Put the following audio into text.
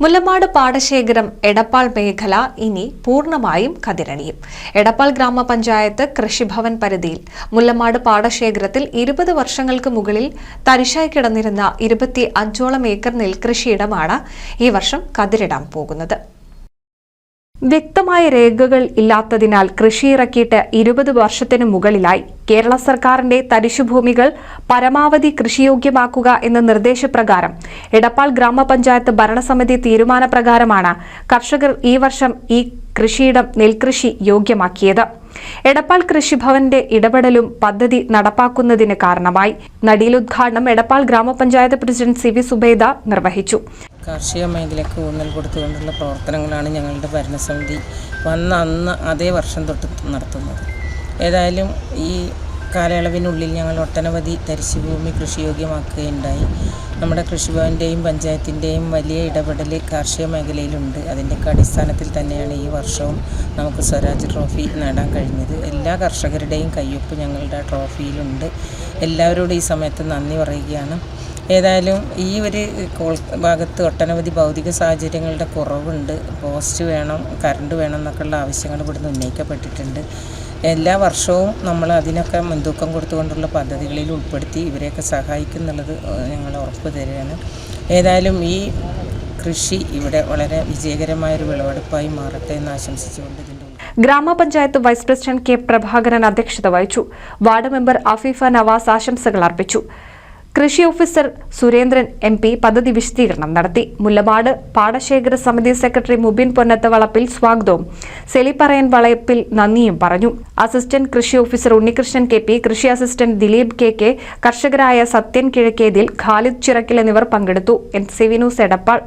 മുല്ലമാട് പാടശേഖരം എടപ്പാൾ മേഖല ഇനി പൂർണ്ണമായും കതിരണിയും. എടപ്പാൾ ഗ്രാമപഞ്ചായത്ത് കൃഷിഭവൻ പരിധിയിൽ മുല്ലമാട് പാടശേഖരത്തിൽ 20 വർഷങ്ങൾക്ക് മുകളിൽ തരിശായി കിടന്നിരുന്ന 25ഓളം ഏക്കർ നെൽകൃഷിയിടമാണ് ഈ വർഷം കതിരിടാൻ പോകുന്നത്. വ്യക്തമായ രേഖകൾ ഇല്ലാത്തതിനാൽ കൃഷിയിറക്കിയിട്ട് 20 വർഷത്തിനു മുകളിലായി. കേരള സർക്കാരിന്റെ തരിശുഭൂമികൾ പരമാവധി കൃഷിയോഗ്യമാക്കുക എന്ന നിർദ്ദേശപ്രകാരം എടപ്പാൾ ഗ്രാമപഞ്ചായത്ത് ഭരണസമിതി തീരുമാനപ്രകാരമാണ് കർഷകർ ഈ വർഷം ഈ കൃഷിയിടം നെൽകൃഷി യോഗ്യമാക്കിയത്. എടപ്പാൾ കൃഷിഭവന്റെ ഇടപെടലും പദ്ധതി നടപ്പാക്കുന്നതിന് കാരണമായി. നടീലുദ്ഘാടനം എടപ്പാൾ ഗ്രാമപഞ്ചായത്ത് പ്രസിഡന്റ് സി വി സുബൈദ നിർവഹിച്ചു. കാർഷിക മേഖലയ്ക്ക് ഊന്നൽ കൊടുത്തുകൊണ്ടുള്ള പ്രവർത്തനങ്ങളാണ് ഞങ്ങളുടെ ഭരണസമിതി വന്ന അന്ന് അതേ വർഷം തൊട്ട് നടത്തുന്നത്. ഏതായാലും ഈ കാലയളവിനുള്ളിൽ ഞങ്ങൾ ഒട്ടനവധി തരിശുഭൂമി കൃഷിയോഗ്യമാക്കുകയുണ്ടായി. നമ്മുടെ കൃഷിഭവൻ്റെയും പഞ്ചായത്തിൻ്റെയും വലിയ ഇടപെടൽ കാർഷിക മേഖലയിലുണ്ട്. അതിൻ്റെയൊക്കെ അടിസ്ഥാനത്തിൽ തന്നെയാണ് ഈ വർഷവും നമുക്ക് സ്വരാജ് ട്രോഫി നേടാൻ കഴിഞ്ഞത്. എല്ലാ കർഷകരുടെയും കയ്യൊപ്പ് ഞങ്ങളുടെ ട്രോഫിയിലുണ്ട്. എല്ലാവരോടും ഈ സമയത്ത് നന്ദി പറയുകയാണ്. ഏതായാലും ഈ ഒരു ഭാഗത്ത് ഒട്ടനവധി ഭൗതിക സാഹചര്യങ്ങളുടെ കുറവുണ്ട്. പോസ്റ്റ് വേണം, കറണ്ട് വേണം എന്നൊക്കെയുള്ള ആവശ്യങ്ങൾ ഇവിടുന്ന് ഉന്നയിക്കപ്പെട്ടിട്ടുണ്ട്. എല്ലാ വർഷവും നമ്മൾ അതിനൊക്കെ മുൻതൂക്കം കൊടുത്തുകൊണ്ടുള്ള പദ്ധതികളിൽ ഉൾപ്പെടുത്തി ഇവരെയൊക്കെ സഹായിക്കുന്നുള്ളത് ഞങ്ങൾ ഉറപ്പ് തരികയാണ്. ഏതായാലും ഈ കൃഷി ഇവിടെ വളരെ വിജയകരമായൊരു വിളവെടുപ്പായി മാറട്ടെ എന്ന് ആശംസിച്ചുകൊണ്ട് ഗ്രാമപഞ്ചായത്ത് വൈസ് പ്രസിഡന്റ് കെ പ്രഭാകരൻ അധ്യക്ഷത വഹിച്ചു. വാർഡ് മെമ്പർ അഫീഫ നവാസ് ആശംസകൾ അർപ്പിച്ചു. കൃഷി ഓഫീസർ സുരേന്ദ്രൻ MP പദ്ധതി വിശദീകരണം നടത്തി. മുല്ലമാട് പാടശേഖര സമിതി സെക്രട്ടറി മുബിൻ പൊന്നത്ത് വളപ്പിൽ സ്വാഗതവും സെലിപ്പറയൻ വളയപ്പിൽ നന്ദിയും പറഞ്ഞു. അസിസ്റ്റന്റ് കൃഷി ഓഫീസർ ഉണ്ണികൃഷ്ണൻ KP, കൃഷി അസിസ്റ്റന്റ് ദിലീപ് KK, കർഷകരായ സത്യൻ കിഴക്കേതിൽ, ഖാലിദ് ചിറക്കൽ എന്നിവർ പങ്കെടുത്തു. NCV news Edappal.